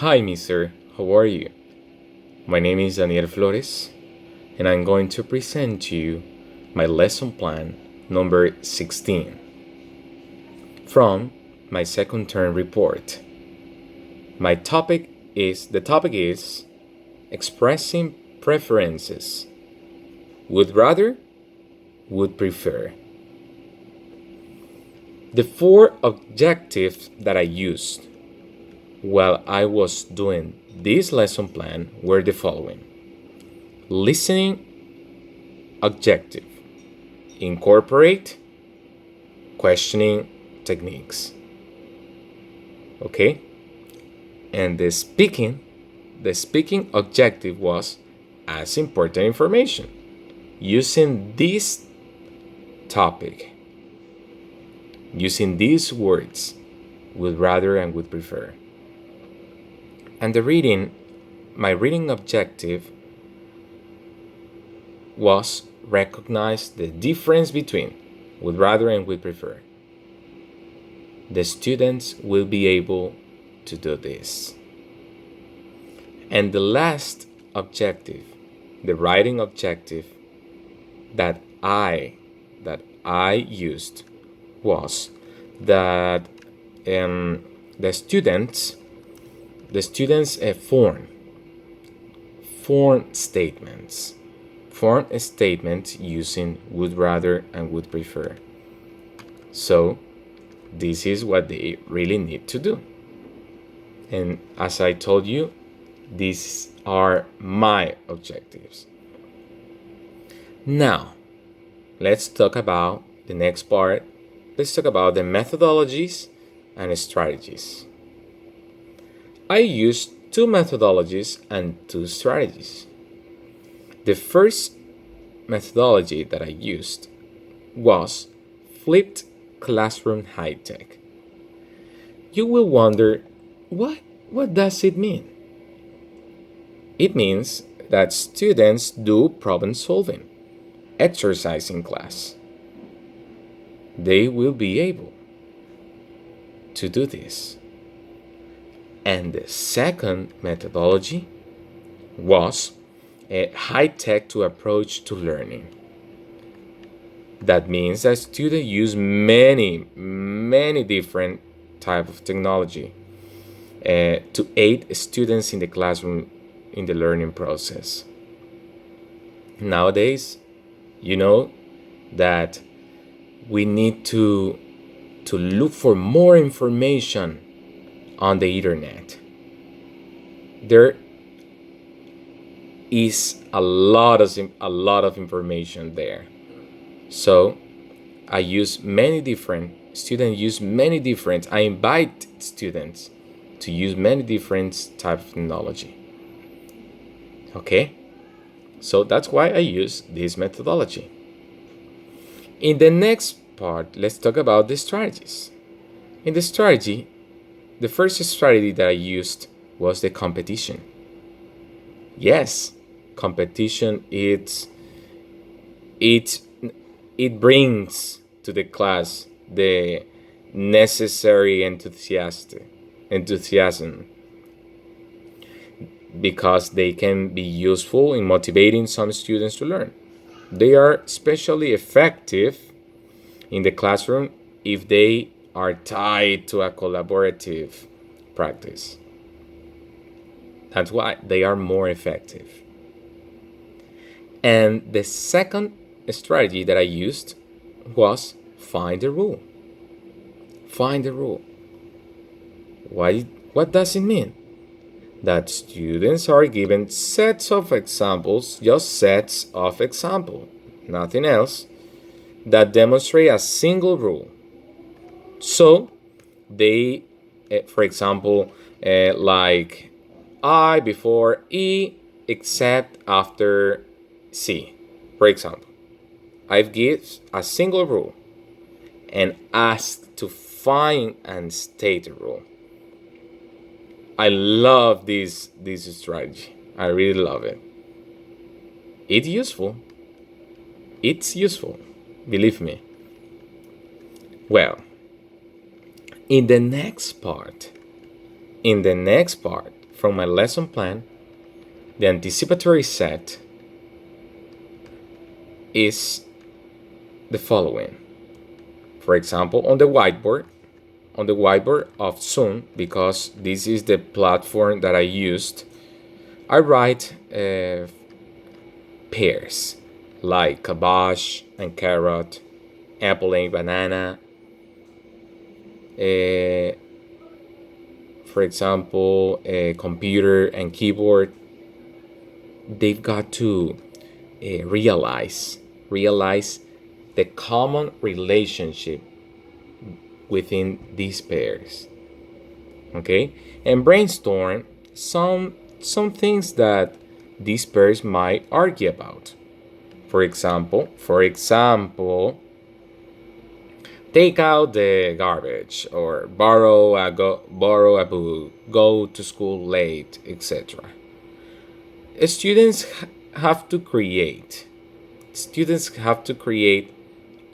Hi, mister. How are you? My name is Daniel Flores, and I'm going to present to you my lesson plan number 16 from my second term report. The topic is expressing preferences. Would rather, would prefer. The four objectives that I used while I was doing this lesson plan were the following: listening objective, incorporate questioning techniques. Okay? And the speaking objective was as important information. Using this topic, using these words, would rather and would prefer. And my reading objective was recognize the difference between would rather and would prefer. The students will be able to do this. And the last objective, the writing objective that I used was that the students form statements using would rather and would prefer. So this is what they really need to do. And as I told you, these are my objectives. Now, let's talk about the next part. Let's talk about the methodologies and strategies. I used 2 methodologies and 2 strategies. The first methodology that I used was flipped classroom high tech. You will wonder, what does it mean? It means that students do problem solving exercise in class. They will be able to do this. And the second methodology was a high-tech to approach to learning. That means that students use many different type of technology to aid students in the classroom in the learning process. Nowadays, you know that we need to look for more information on the internet. There is a lot of information there. So I invite students to use many different types of technology. Okay? So that's why I use this methodology. In the next part, let's talk about the strategies. In the strategy, the first strategy that I used was the competition. Yes, competition it brings to the class the necessary enthusiasm because they can be useful in motivating some students to learn. They are especially effective in the classroom if they are tied to a collaborative practice. That's why they are more effective. And the second strategy that I used was find the rule. Find the rule. What does it mean? That students are given sets of examples, nothing else, that demonstrate a single rule. So they, for example, like I before E except after C. For example, I've given a single rule and asked to find and state the rule. I love this strategy. I really love it. It's useful. Believe me. Well, in the next part, from my lesson plan, the anticipatory set is the following. For example, on the whiteboard of Zoom, because this is the platform that I used, I write pairs like cabbage and carrot, apple and banana. For example, a computer and keyboard. They've got to realize the common relationship within these pairs. Okay, and brainstorm some things that these pairs might argue about. For example, take out the garbage, or borrow a book, go to school late, etc. Students have to create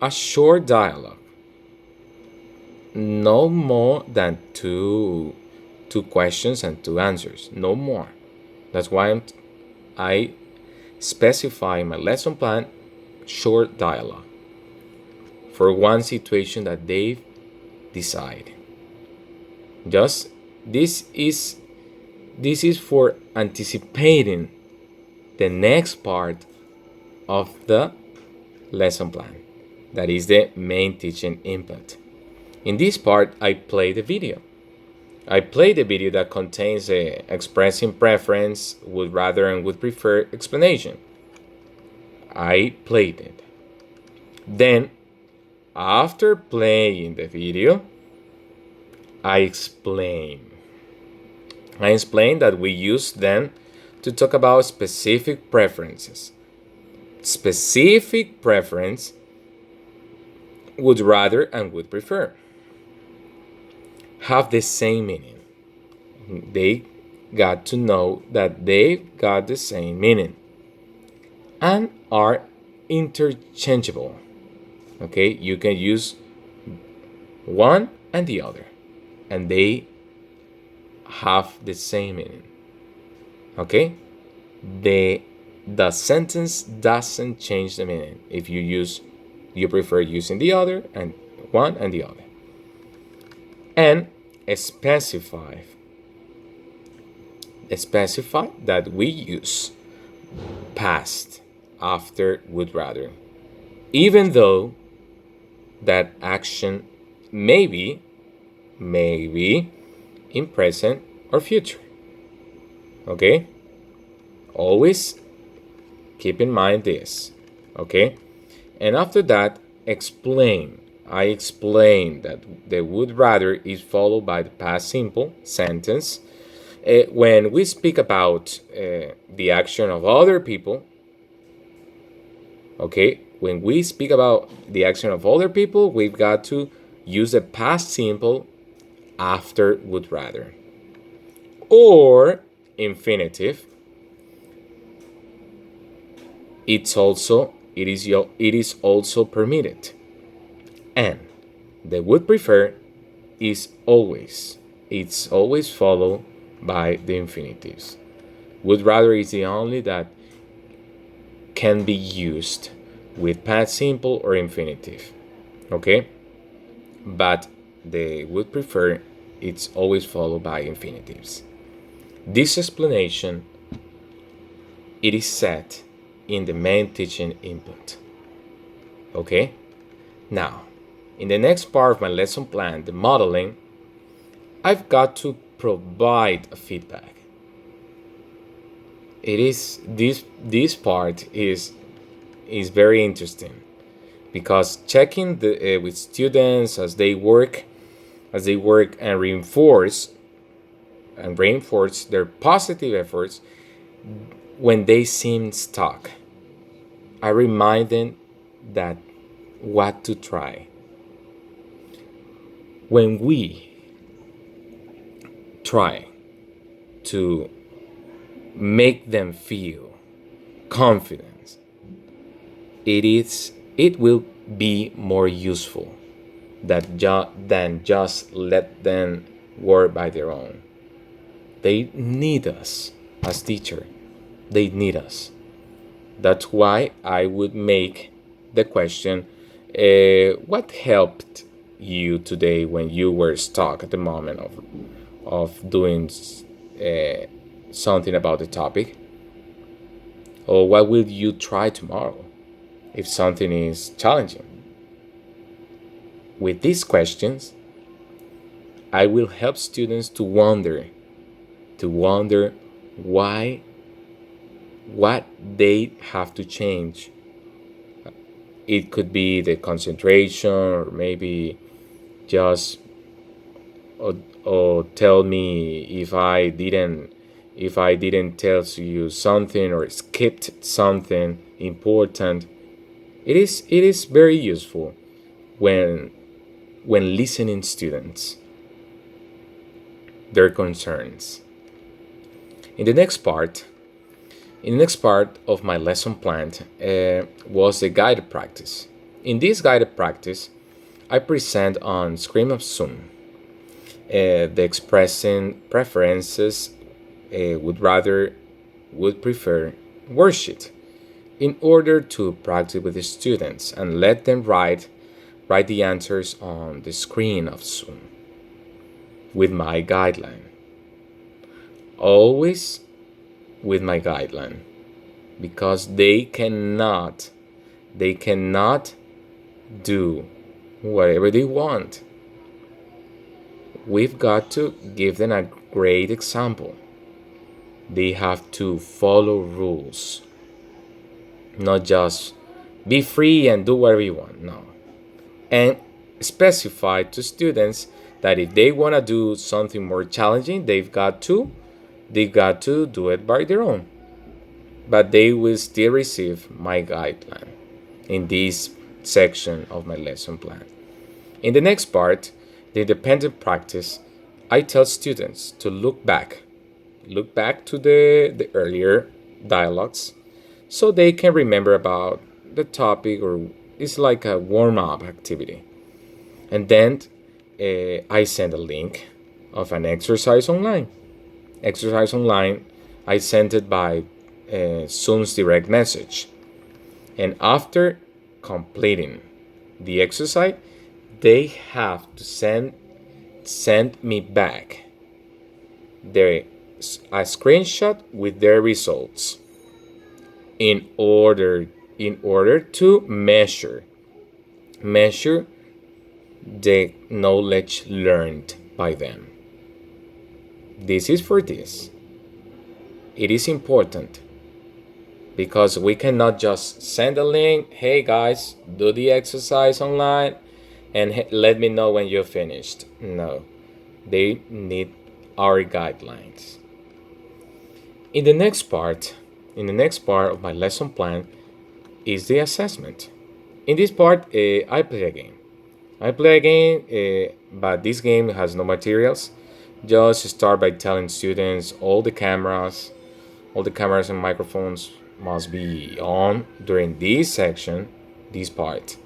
a short dialogue, no more than two questions and two answers, no more. That's why I specify in my lesson plan short dialogue for one situation that they decide. Just this is for anticipating the next part of the lesson plan, that is the main teaching input. In this part, I play the video that contains a expressing preference, would rather and would prefer explanation. I played it. Then, after playing the video, I explain that we use them to talk about specific preferences. Specific preference, would rather and would prefer, have the same meaning. They got to know that they've got the same meaning and are interchangeable. Okay, you can use one and the other, and they have the same meaning. Okay, the sentence doesn't change the meaning if you prefer using the other and one and the other. And specify that we use past after would rather, even though that action may be in present or future. Okay, always keep in mind this. Okay, and after that, I explain that the would rather is followed by the past simple sentence. When we speak about the action of other people, okay, when we speak about the action of other people, we've got to use the past simple after would rather. Or infinitive. It is also permitted. And the would prefer is always followed by the infinitives. Would rather is the only that can be used with past simple or infinitive. Okay? But the would prefer, it's always followed by infinitives. This explanation, it is set in the main teaching input. Okay? Now, in the next part of my lesson plan, the modeling, I've got to provide a feedback. It is this part is very interesting, because checking with students as they work and reinforce their positive efforts when they seem stuck. I remind them that what to try. When we try to make them feel confidence, it will be more useful than just let them work by their own. they need us as teacher. They need us. That's why I would make the question, what helped you today when you were stuck at the moment of doing something about the topic? Or what will you try tomorrow if something is challenging? With these questions, I will help students to wonder why, what they have to change. It could be the concentration, or maybe just or tell me if I didn't tell you something or skipped something important. It is very useful when listening students their concerns. In the next part, of my lesson plan was the guided practice. In this guided practice, I present on screen of Zoom the expressing preferences would prefer worksheet in order to practice with the students and let them write the answers on the screen of Zoom with my guideline. Always with my guideline, because they cannot do whatever they want. We've got to give them a great example. They have to follow rules, not just be free and do whatever you want. No. And specify to students that if they want to do something more challenging, they've got to do it by their own. But they will still receive my guideline in this section of my lesson plan. In the next part, the independent practice, I tell students to look back to the earlier dialogues so they can remember about the topic, or it's like a warm-up activity. And then I send a link of an exercise online. I sent it by Zoom's direct message. And after completing the exercise, they have to send me back a screenshot with their results in order to measure the knowledge learned by them. This is for this. It is important because we cannot just send a link, hey guys, do the exercise online and let me know when you're finished. No, they need our guidelines. In the next part of my lesson plan is the assessment. In this part, I play a game. But this game has no materials. Just start by telling students all the cameras and microphones must be on during this section, this part.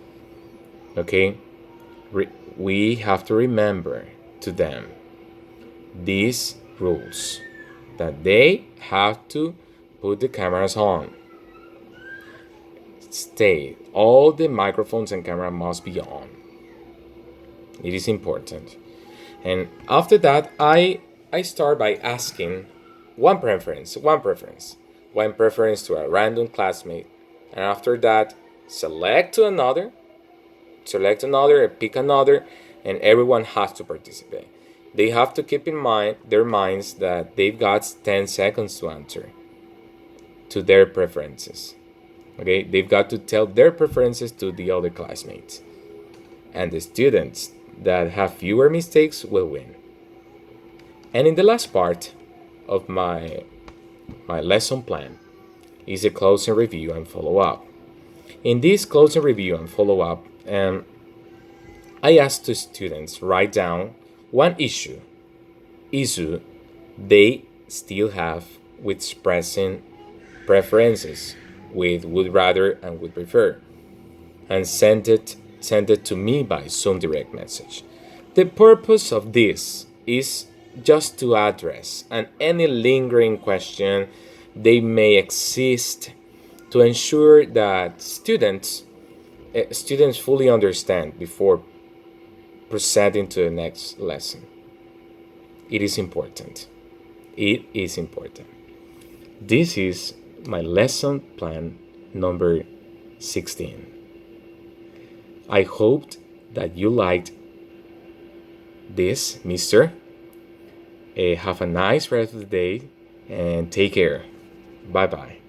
Okay? We have to remember to them these rules, that they have to put the cameras on. All the microphones and camera must be on. It is important. And after that, I start by asking one preference to a random classmate. And after that, select another and pick another, and everyone has to participate. They have to keep in their minds that they've got 10 seconds to answer to their preferences. Okay, they've got to tell their preferences to the other classmates. And the students that have fewer mistakes will win. And in the last part of my lesson plan is a closing review and follow-up. In this closing review and follow-up, I asked the students write down one issue they still have with expressing preferences with would rather and would prefer, and send it to me by Zoom direct message. The purpose of this is just to address, and any lingering question they may exist to ensure that students fully understand before proceeding to the next lesson. It is important. It is important. This is my lesson plan number 16. I hoped that you liked this, mister. Have a nice rest of the day and take care. Bye bye.